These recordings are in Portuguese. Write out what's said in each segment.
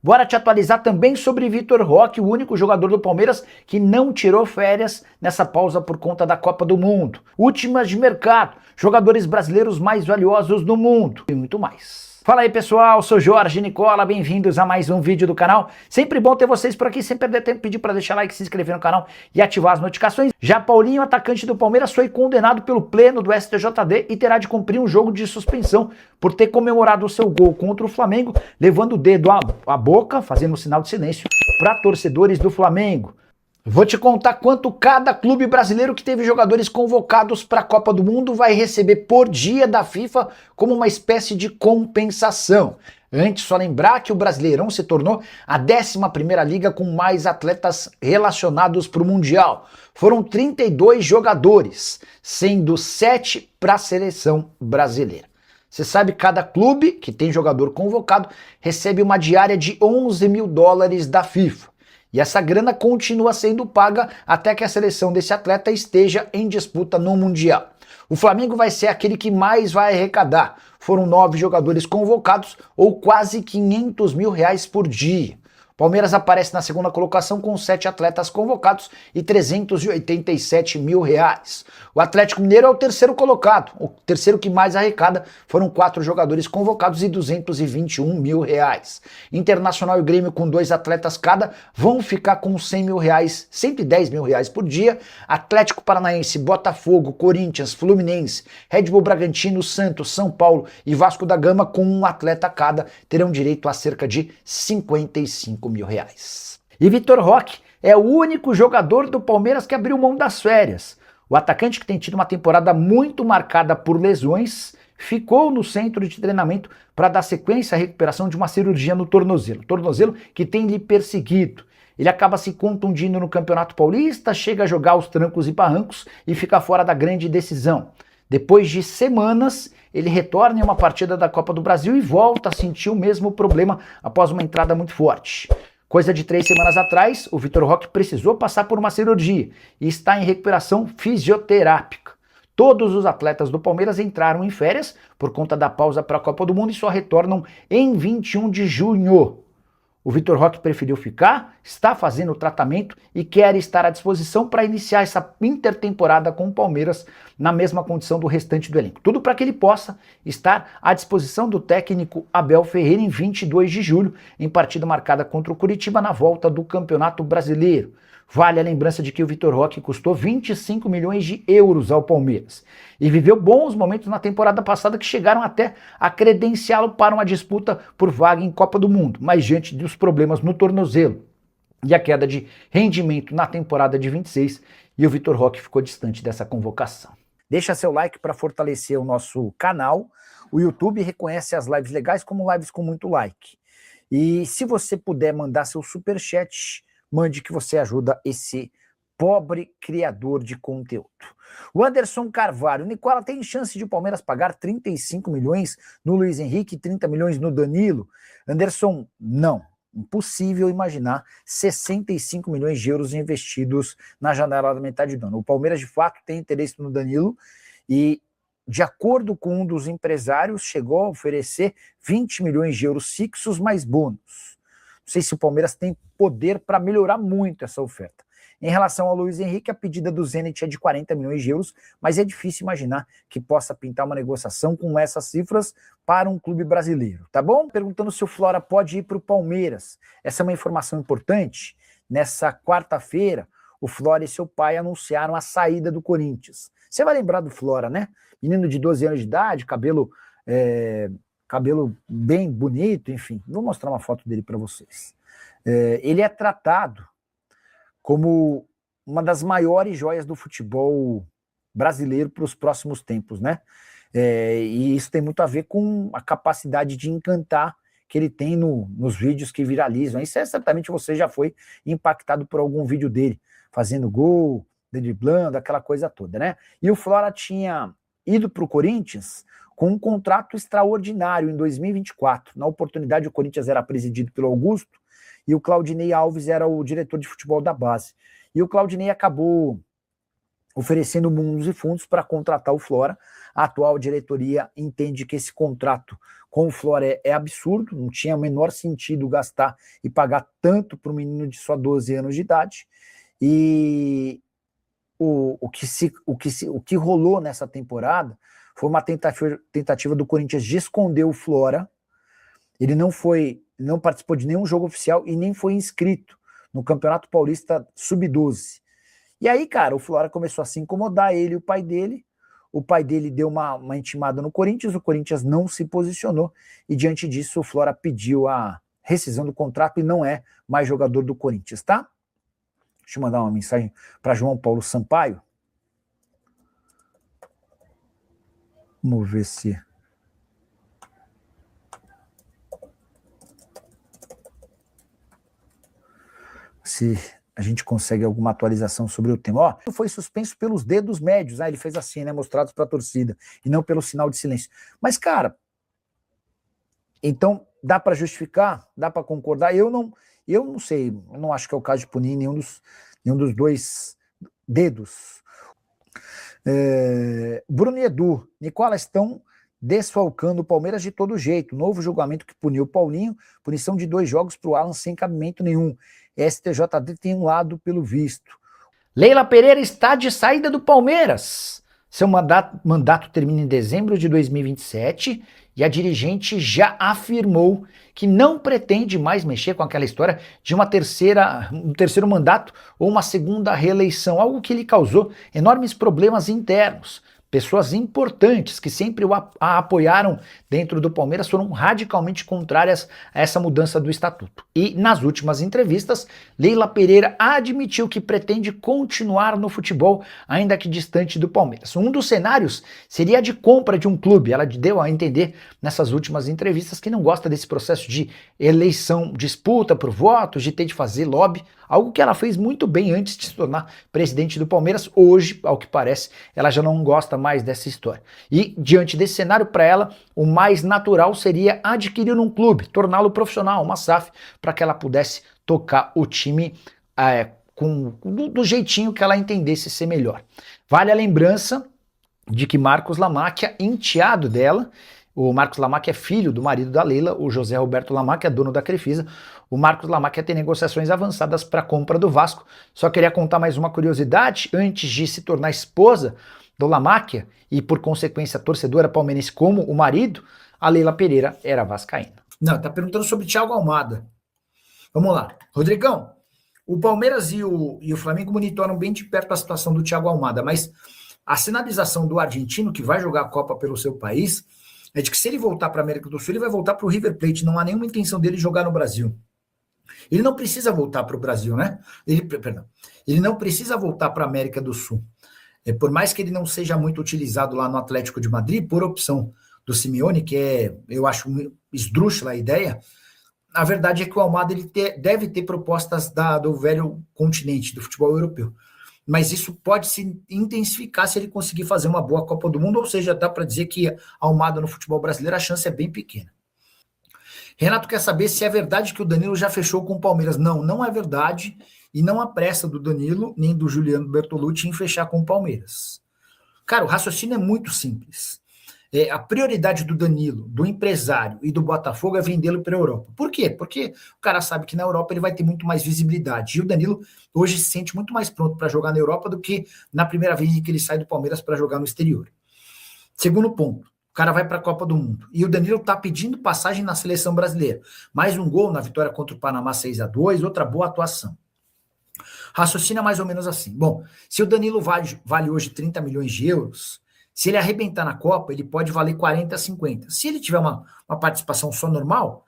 Bora te atualizar também sobre Vitor Roque, o único jogador do Palmeiras que não tirou férias nessa pausa por conta da Copa do Mundo. Últimas de mercado, jogadores brasileiros mais valiosos do mundo e muito mais. Fala aí pessoal, sou Jorge Nicola, bem-vindos a mais um vídeo do canal. Sempre bom ter vocês por aqui, sem perder tempo, pedir para deixar like, se inscrever no canal e ativar as notificações. Já Paulinho, atacante do Palmeiras, foi condenado pelo pleno do STJD e terá de cumprir um jogo de suspensão por ter comemorado o seu gol contra o Flamengo, levando o dedo à boca, fazendo um sinal de silêncio para torcedores do Flamengo. Vou te contar quanto cada clube brasileiro que teve jogadores convocados para a Copa do Mundo vai receber por dia da FIFA como uma espécie de compensação. Antes, só lembrar que o Brasileirão se tornou a 11ª liga com mais atletas relacionados para o Mundial. Foram 32 jogadores, sendo 7 para a seleção brasileira. Você sabe, cada clube que tem jogador convocado recebe uma diária de US$ 11 mil da FIFA. E essa grana continua sendo paga até que a seleção desse atleta esteja em disputa no Mundial. O Flamengo vai ser aquele que mais vai arrecadar. Foram 9 jogadores convocados, ou quase R$ 500 mil por dia. Palmeiras aparece na segunda colocação com 7 atletas convocados e R$ 387 mil. O Atlético Mineiro é o terceiro colocado, o terceiro que mais arrecada, foram 4 jogadores convocados e R$ 221 mil. Internacional e Grêmio, com 2 atletas cada, vão ficar com R$ 100 mil, R$ 110 mil por dia. Atlético Paranaense, Botafogo, Corinthians, Fluminense, Red Bull Bragantino, Santos, São Paulo e Vasco da Gama, com um atleta cada, terão direito a cerca de R$ 55 mil. E Vitor Roque é o único jogador do Palmeiras que abriu mão das férias. O atacante, que tem tido uma temporada muito marcada por lesões, ficou no centro de treinamento para dar sequência à recuperação de uma cirurgia no tornozelo. Tornozelo que tem lhe perseguido. Ele acaba se contundindo no Campeonato Paulista, chega a jogar aos trancos e barrancos e fica fora da grande decisão. Depois de semanas, ele retorna em uma partida da Copa do Brasil e volta a sentir o mesmo problema após uma entrada muito forte. Coisa de 3 semanas atrás, o Vitor Roque precisou passar por uma cirurgia e está em recuperação fisioterápica. Todos os atletas do Palmeiras entraram em férias por conta da pausa para a Copa do Mundo e só retornam em 21 de junho. O Vitor Roque preferiu ficar, está fazendo o tratamento e quer estar à disposição para iniciar essa intertemporada com o Palmeiras na mesma condição do restante do elenco. Tudo para que ele possa estar à disposição do técnico Abel Ferreira em 22 de julho, em partida marcada contra o Curitiba na volta do Campeonato Brasileiro. Vale a lembrança de que o Vitor Roque custou 25 milhões de euros ao Palmeiras e viveu bons momentos na temporada passada que chegaram até a credenciá-lo para uma disputa por vaga em Copa do Mundo, mas diante dos problemas no tornozelo e a queda de rendimento na temporada de 26, e o Vitor Roque ficou distante dessa convocação. Deixa seu like para fortalecer o nosso canal. O YouTube reconhece as lives legais como lives com muito like. E se você puder mandar seu superchat, mande, que você ajuda esse pobre criador de conteúdo. O Anderson Carvalho: Nicola, tem chance de o Palmeiras pagar 35 milhões no Luiz Henrique e 30 milhões no Danilo? Anderson, não. Impossível imaginar 65 milhões de euros investidos na janela da metade do ano. O Palmeiras, de fato, tem interesse no Danilo e, de acordo com um dos empresários, chegou a oferecer 20 milhões de euros fixos mais bônus. Não sei se o Palmeiras tem poder para melhorar muito essa oferta. Em relação ao Luiz Henrique, a pedida do Zenit é de 40 milhões de euros, mas é difícil imaginar que possa pintar uma negociação com essas cifras para um clube brasileiro, tá bom? Perguntando se o Flora pode ir para o Palmeiras. Essa é uma informação importante. Nessa quarta-feira, o Flora e seu pai anunciaram a saída do Corinthians. Você vai lembrar do Flora, né? Menino de 12 anos de idade, cabelo bem bonito, enfim. Vou mostrar uma foto dele para vocês. Ele é tratado como uma das maiores joias do futebol brasileiro para os próximos tempos, né? E isso tem muito a ver com a capacidade de encantar que ele tem nos vídeos que viralizam. Isso certamente você já foi impactado por algum vídeo dele, fazendo gol, driblando, aquela coisa toda, né? E o Flora tinha ido para o Corinthians com um contrato extraordinário em 2024. Na oportunidade, o Corinthians era presidido pelo Augusto e o Claudinei Alves era o diretor de futebol da base. E o Claudinei acabou oferecendo mundos e fundos para contratar o Flora. A atual diretoria entende que esse contrato com o Flora é absurdo, não tinha o menor sentido gastar e pagar tanto para um menino de só 12 anos de idade. E o que rolou nessa temporada foi uma tentativa do Corinthians de esconder o Flora. Ele não participou de nenhum jogo oficial e nem foi inscrito no Campeonato Paulista Sub-12. E aí, cara, o Flora começou a se incomodar, ele e o pai dele. O pai dele deu uma intimada no Corinthians, o Corinthians não se posicionou, e diante disso o Flora pediu a rescisão do contrato e não é mais jogador do Corinthians, tá? Deixa eu mandar uma mensagem para João Paulo Sampaio. Vamos ver se a gente consegue alguma atualização sobre o tema. Ó, foi suspenso pelos dedos médios, ele fez assim, né, mostrados para a torcida, e não pelo sinal de silêncio. Mas, cara, então dá para justificar, dá para concordar. Eu não sei, eu não acho que é o caso de punir nenhum dos dois dedos. Bruno e Edu, Nicola, estão desfalcando o Palmeiras de todo jeito. Novo julgamento que puniu o Paulinho, punição de 2 jogos para o Alan sem cabimento nenhum. STJD tem um lado pelo visto. Leila Pereira está de saída do Palmeiras. Seu mandato termina em dezembro de 2027 e a dirigente já afirmou que não pretende mais mexer com aquela história de um terceiro mandato ou uma segunda reeleição, algo que lhe causou enormes problemas internos. Pessoas importantes que sempre a apoiaram dentro do Palmeiras foram radicalmente contrárias a essa mudança do estatuto. E nas últimas entrevistas, Leila Pereira admitiu que pretende continuar no futebol, ainda que distante do Palmeiras. Um dos cenários seria a de compra de um clube. Ela deu a entender nessas últimas entrevistas que não gosta desse processo de eleição, disputa por votos, de ter de fazer lobby, algo que ela fez muito bem antes de se tornar presidente do Palmeiras. Hoje, ao que parece, ela já não gosta mais dessa história. E diante desse cenário, para ela, o mais natural seria adquirir um clube, torná-lo profissional, uma SAF, para que ela pudesse tocar o time do jeitinho que ela entendesse ser melhor. Vale a lembrança de que Marcos Lamacchia, enteado dela, o Marcos Lamacchia é filho do marido da Leila, o José Roberto Lamacchia, dono da Crefisa. O Marcos Lamacchia tem negociações avançadas para a compra do Vasco. Só queria contar mais uma curiosidade: antes de se tornar esposa do Lamacchia e, por consequência, torcedora palmeirense como o marido, a Leila Pereira era vascaína. Não, tá perguntando sobre Thiago Almada. Vamos lá. Rodrigão, o Palmeiras e o Flamengo monitoram bem de perto a situação do Thiago Almada, mas a sinalização do argentino, que vai jogar a Copa pelo seu país, é de que se ele voltar para a América do Sul, ele vai voltar para o River Plate. Não há nenhuma intenção dele jogar no Brasil. Ele não precisa voltar para o Brasil, né? Ele não precisa voltar para a América do Sul. Por mais que ele não seja muito utilizado lá no Atlético de Madrid, por opção do Simeone, que eu acho esdrúxula a ideia, a verdade é que o Almada deve ter propostas do velho continente, do futebol europeu. Mas isso pode se intensificar se ele conseguir fazer uma boa Copa do Mundo, ou seja, dá para dizer que Almada no futebol brasileiro a chance é bem pequena. Renato quer saber se é verdade que o Danilo já fechou com o Palmeiras. Não, não é verdade. E não há pressa do Danilo, nem do Juliano Bertolucci em fechar com o Palmeiras. Cara, o raciocínio é muito simples. A prioridade do Danilo, do empresário e do Botafogo é vendê-lo para a Europa. Por quê? Porque o cara sabe que na Europa ele vai ter muito mais visibilidade. E o Danilo hoje se sente muito mais pronto para jogar na Europa do que na primeira vez em que ele sai do Palmeiras para jogar no exterior. Segundo ponto, o cara vai para a Copa do Mundo. E o Danilo está pedindo passagem na seleção brasileira. Mais um gol na vitória contra o Panamá 6-2, outra boa atuação. Raciocina mais ou menos assim. Bom, se o Danilo vale hoje 30 milhões de euros, se ele arrebentar na Copa, ele pode valer 40, 50. Se ele tiver uma participação só normal,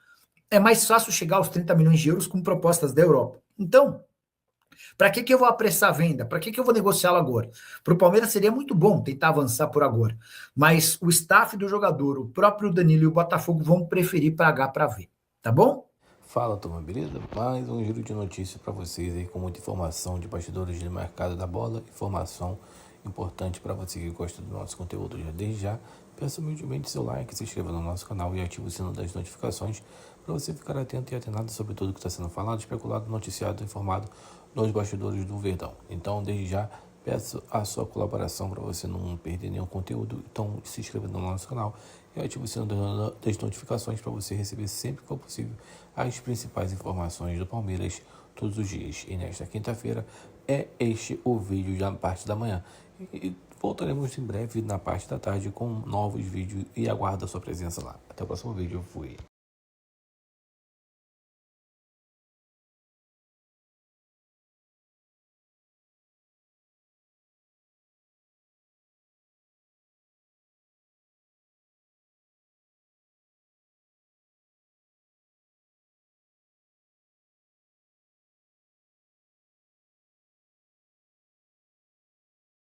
é mais fácil chegar aos 30 milhões de euros com propostas da Europa. Então, para que eu vou apressar a venda? Para que eu vou negociá-lo agora? Para o Palmeiras seria muito bom tentar avançar por agora. Mas o staff do jogador, o próprio Danilo e o Botafogo vão preferir pagar para ver. Tá bom? Fala, turma, beleza? Mais um giro de notícias para vocês aí, com muita informação de bastidores de mercado da bola, informação importante para você que gosta do nosso conteúdo. Desde já, peço humildemente seu like, se inscreva no nosso canal e ative o sino das notificações para você ficar atento e atenado sobre tudo que está sendo falado, especulado, noticiado, informado nos bastidores do Verdão. Então, desde já, Peço a sua colaboração para você não perder nenhum conteúdo. Então se inscreva no nosso canal e ative o sino das notificações para você receber sempre que for possível as principais informações do Palmeiras todos os dias. E nesta quinta-feira é este o vídeo da parte da manhã. E voltaremos em breve na parte da tarde com novos vídeos e aguardo a sua presença lá. Até o próximo vídeo. Fui.